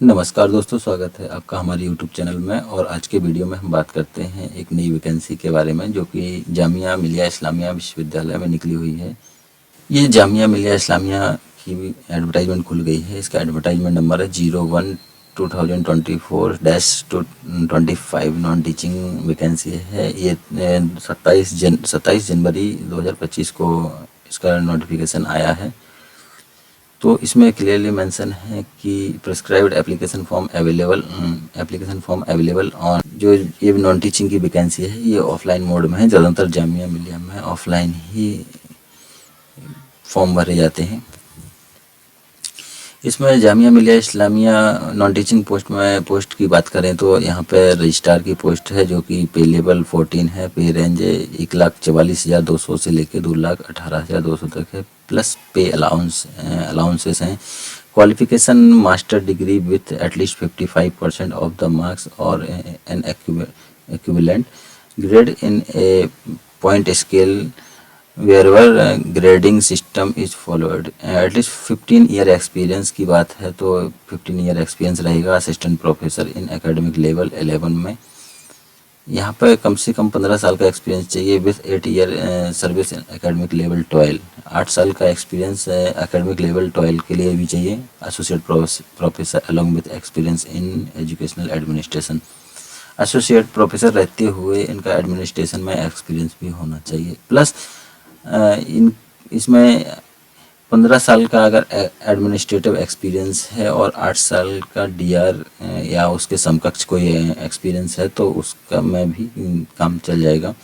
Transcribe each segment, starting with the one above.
नमस्कार दोस्तों, स्वागत है आपका हमारे YouTube चैनल में। और आज के वीडियो में हम बात करते हैं एक नई वैकेंसी के बारे में जो कि जामिया मिलिया इस्लामिया विश्वविद्यालय में निकली हुई है। ये जामिया मिलिया इस्लामिया की एडवर्टाइजमेंट खुल गई है। इसका एडवर्टाइजमेंट नंबर है 01/2024-25 नॉन टीचिंग वैकेंसी है। ये 27 जनवरी 2025 को इसका नोटिफिकेशन आया है। तो इसमें क्लियरली मेंशन है कि prescribed application form available on. जो ये नॉन टीचिंग की वैकेंसी है ये ऑफलाइन मोड में है। ज़्यादातर जामिया मिलिया में ऑफलाइन ही फॉर्म भरे जाते हैं। इसमें Jamia Millia Islamia non teaching post की बात करें तो यहाँ पे रजिस्ट्रार की पोस्ट है जो कि पे लेवल 14 है। पे रेंज 1,44,200 से लेकर 2,18,200 तक है, प्लस पे अलाउंसेस हैं। Qualification master degree with at least 55% of the marks और an equivalent grade in a point scale wherever grading system is followed। at least 15 year experience की बात है तो 15 ईयर एक्सपीरियंस रहेगा assistant professor in academic level 11 में। यहाँ पर कम से कम 15 साल का एक्सपीरियंस चाहिए with 8 year service in academic level 12। 8 साल का एक्सपीरियंस एकेडमिक लेवल 12 के लिए भी चाहिए। Associate professor along with experience in educational administration. Associate professor रहते हुए इनका एडमिनिस्ट्रेशन में एक्सपीरियंस भी होना चाहिए। प्लस इसमें 15 साल का अगर एडमिनिस्ट्रेटिव एक्सपीरियंस है और 8 साल का डीआर या उसके समकक्ष कोई एक्सपीरियंस है तो उसका में भी काम चल जाएगा।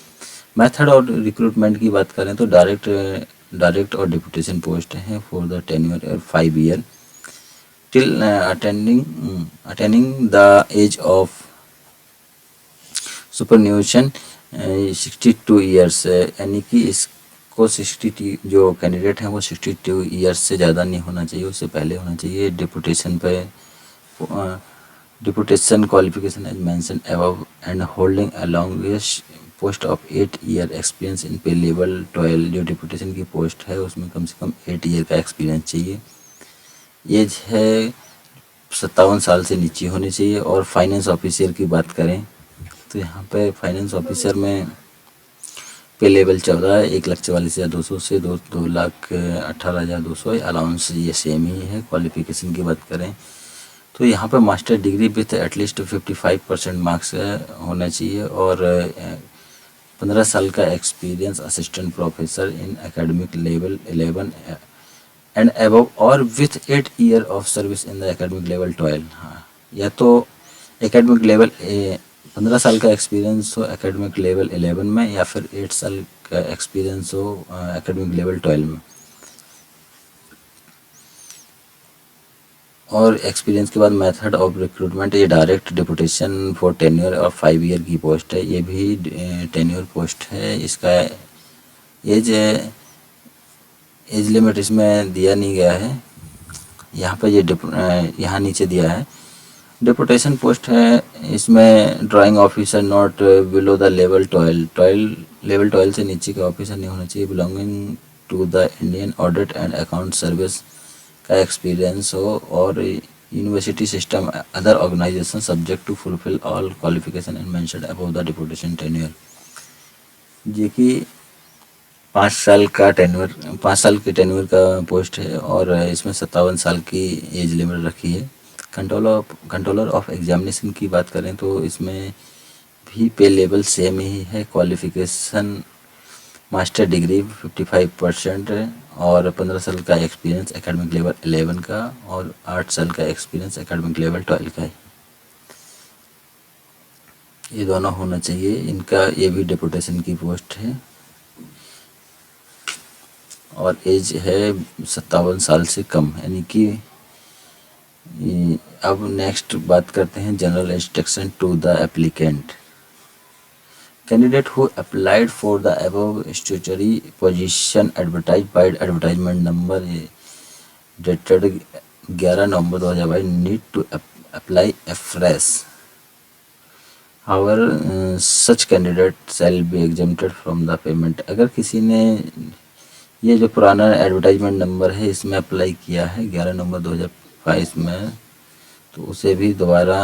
मेथड और रिक्रूटमेंट की बात करें तो डायरेक्ट और डिप्यूटेशन पोस्ट है for the tenure 5 year till attaining the age of superannuation 62 years. यानी कि इस को 62 जो कैंडिडेट हैं वो 62 ईयर्स से ज़्यादा नहीं होना चाहिए, उससे पहले होना चाहिए। Deputation qualification age mention above and holding a longest post of 8 year experience in pay level 12। जो डिपुटेशन की पोस्ट है उसमें कम से कम 8 ईयर का एक्सपीरियंस चाहिए। एज है 57 साल से नीचे होनी चाहिए। और फाइनेंस ऑफिसर की बात करें तो यहाँ पे फाइनेंस ऑफिसर में पे लेवल 14 है 1,44,200 से 2,18,200। अलाउंस ये सेम ही है। क्वालिफिकेशन की बात करें तो यहाँ पर master degree with at least 55% marks होना चाहिए और 15 साल का experience assistant professor in academic level 11 and above और with 8 year of service in the academic level 12। हाँ, या तो एकेडमिक लेवल 15 साल का एक्सपीरियंस हो एकेडमिक लेवल 11 में या फिर 8 साल का एक्सपीरियंस हो एकेडमिक लेवल 12 में। और एक्सपीरियंस के बाद मेथड ऑफ रिक्रूटमेंट ये डायरेक्ट डिपुटेशन फॉर टेन्योर और 5 ईयर की पोस्ट है। ये भी टेन्योर पोस्ट है। इसका एज लिमिट इसमें दिया नहीं गया है। यहाँ पर ये यहाँ नीचे दिया है डिपुटेशन पोस्ट है। इसमें drawing officer not below the level 12 level 12 से नीचे का ऑफिसर नहीं होना चाहिए। Belonging to the Indian audit and account service का एक्सपीरियंस हो और university system other organisation subject to fulfil all qualification and mentioned above the deputation tenure. ये कि 5 साल के टेन्योर का पोस्ट है और इसमें 57 साल की एज लिमिट रखी है। कंट्रोलर ऑफ एग्जामिनेशन की बात करें तो इसमें भी पे लेवल सेम ही है। क्वालिफिकेशन मास्टर डिग्री 55% और 15 साल का एक्सपीरियंस एकेडमिक लेवल 11 का और 8 साल का एक्सपीरियंस एकेडमिक लेवल 12 का है। ये दोनों होना चाहिए इनका। ये भी डिपुटेशन की पोस्ट है और एज है 57 साल से कम, यानी कि। अब नेक्स्ट बात करते हैं general instruction to the applicant. Candidate who applied for the above statutory position advertised by advertisement number dated 11 November 2022 need to apply afresh। However such candidate shall be exempted from the payment. अगर किसी ने ये जो पुराना advertisement number है इसमें apply किया है 11 नवंबर 2022 में तो उसे भी दोबारा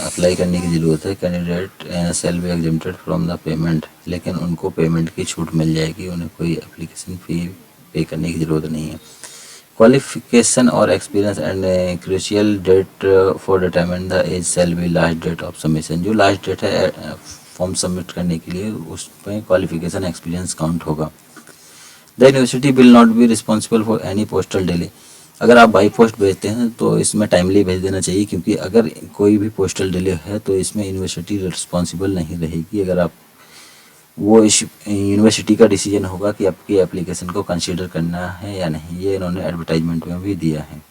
अप्लाई करने की ज़रूरत है। Candidate shall be exempted from the payment, लेकिन उनको पेमेंट की छूट मिल जाएगी, उन्हें कोई एप्लीकेशन फ़ी पे करने की ज़रूरत नहीं है। क्वालिफिकेशन और experience and crucial date for determine the age shall be last date of submission. जो लास्ट डेट है फॉर्म सबमिट करने के लिए, उसमें क्वालिफिकेशन एक्सपीरियंस काउंट होगा। The university will not be responsible for any postal delay. अगर आप by post भेजते हैं तो इसमें टाइमली भेज देना चाहिए, क्योंकि अगर कोई भी पोस्टल डिले है तो इसमें यूनिवर्सिटी रिस्पॉन्सिबल नहीं रहेगी। अगर आप वो इस यूनिवर्सिटी का डिसीजन होगा कि आपकी एप्लीकेशन को कंसीडर करना है या नहीं। ये इन्होंने एडवर्टाइजमेंट में भी दिया है।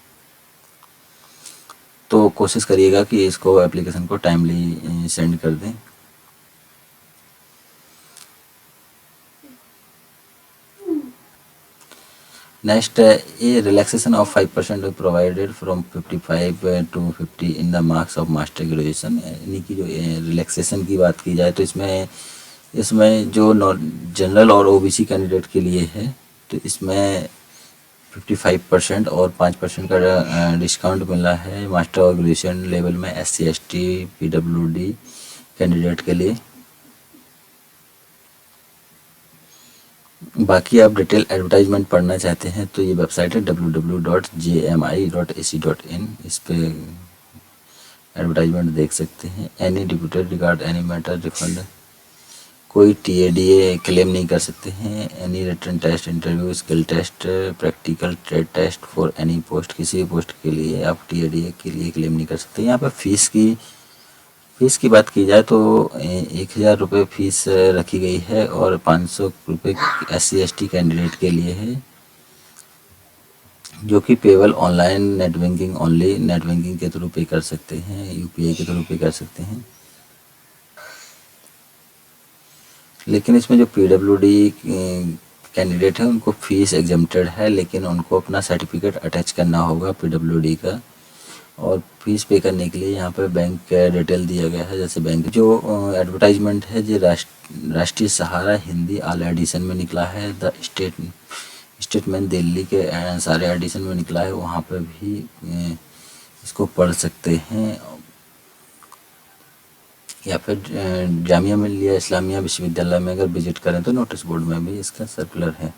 तो कोशिश करिएगा कि इसको एप्लीकेशन को टाइमली सेंड कर दें। नेक्स्ट है ये relaxation of 5% provided from 55 to 50 in the marks of master graduation. यानी कि जो रिलैक्सेशन की बात की जाए तो इसमें जो जनरल और ओबीसी कैंडिडेट के लिए है, तो इसमें 55% और 5% का डिस्काउंट मिला है मास्टर और ग्रेजुएशन लेवल में SC ST PWD कैंडिडेट के लिए। बाकी आप डिटेल एडवर्टाइजमेंट पढ़ना चाहते हैं तो ये वेबसाइट है www.jmi.ac.in। इस पे एडवर्टाइजमेंट देख सकते हैं। Any deputed regard any matter refund, कोई TADA क्लेम नहीं कर सकते हैं। Any written test, interview, skill test, practical, trade test for any post, किसी भी पोस्ट के लिए आप TADA के लिए क्लेम नहीं कर सकते। यहाँ पर फीस की बात की जाए तो 1000 रुपये फीस रखी गई है और 500 रुपये SC ST कैंडिडेट के लिए है, जो कि payable online net banking only, net banking के थ्रू पे कर सकते हैं, UPI के थ्रू पे कर सकते हैं। लेकिन इसमें जो PWD कैंडिडेट है उनको फीस एग्जेम्प्टेड है, लेकिन उनको अपना सर्टिफिकेट अटैच करना होगा PWD का। और फीस पे करने के लिए यहाँ पर बैंक का डिटेल दिया गया है। जैसे बैंक जो एडवर्टाइजमेंट है जो राष्ट्रीय सहारा हिंदी ऑल एडिशन में निकला है, द स्टेटमेंट दिल्ली के सारे एडिशन में निकला है, वहाँ पर भी इसको पढ़ सकते हैं। या फिर जामिया मिल्लिया इस्लामिया विश्वविद्यालय में अगर विजिट करें तो नोटिस बोर्ड में भी इसका सर्कुलर है।